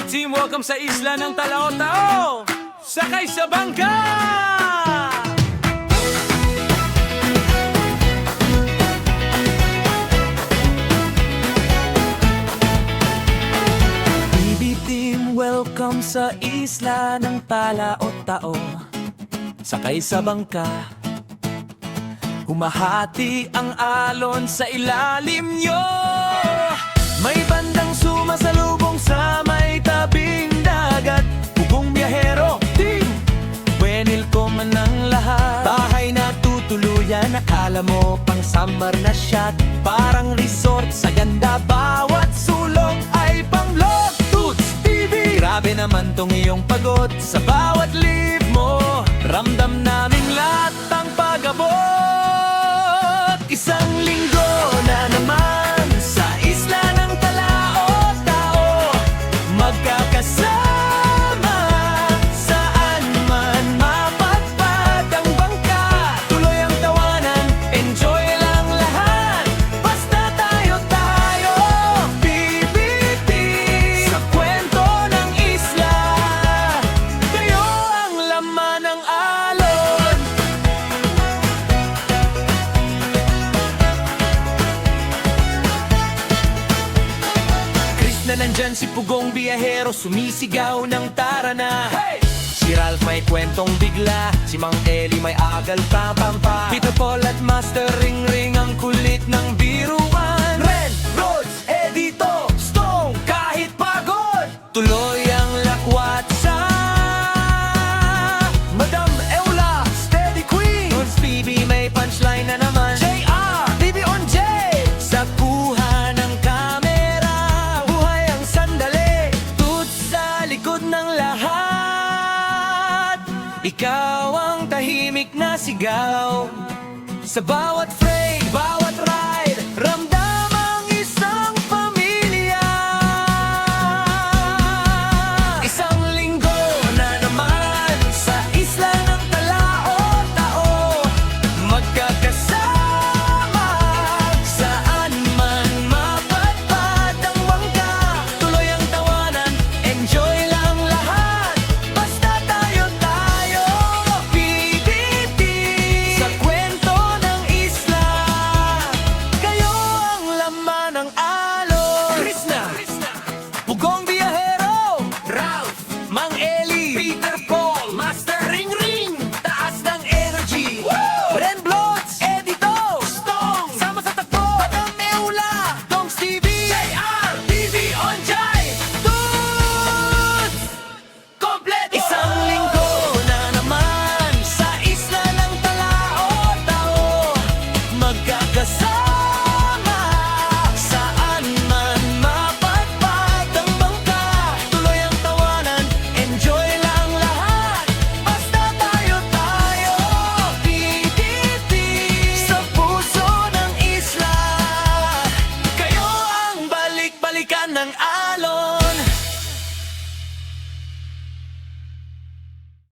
Team, welcome sa isla ng Talao-Tao! Sakay sa bangka! BB Team, welcome sa isla ng Talao-Tao. Sakay sa bangka, humahati ang alon sa ilalim nyo. May bandang sumasalubong sa may tabing dagat. Pugong biyahero, team, buenil ko man ang lahat. Bahay na tutuluyan, akala mo pang summer na shot. Parang resort sa ganda, bawat sulok ay pang log. Toots TV, grabe naman tong iyong pagod. Sa bawat live mo, ramdam naming lahat ang pag-abot. Isang linggo na naman sa isla ng Talao-Tao, magkakasama saan man mapadpad ang bangka. Tuloy ang tawanan, enjoy lang lahat, basta tayo-tayo. PBT sa kwento ng isla, kayo ang laman ng alon. Na nandyan si Pugong biyahero, sumisigaw ng tara na. Hey! Si Ralph may kwentong bigla, si Mang Eli may agal pa. Peter Paul at Master Ring Ring ang kulit ng biruan. Ren, Rhodes, Edito, Stone, kahit pagod, tuloy ang lakwat sa Madam Eula, Steady Queen. Toots PB may punchline na naman. JR, BB on J, sa kuha ng kamera, buhay ang sandali. Toots sa likod ng lahat, ikaw ang tahimik na sigaw. Sa bawat frame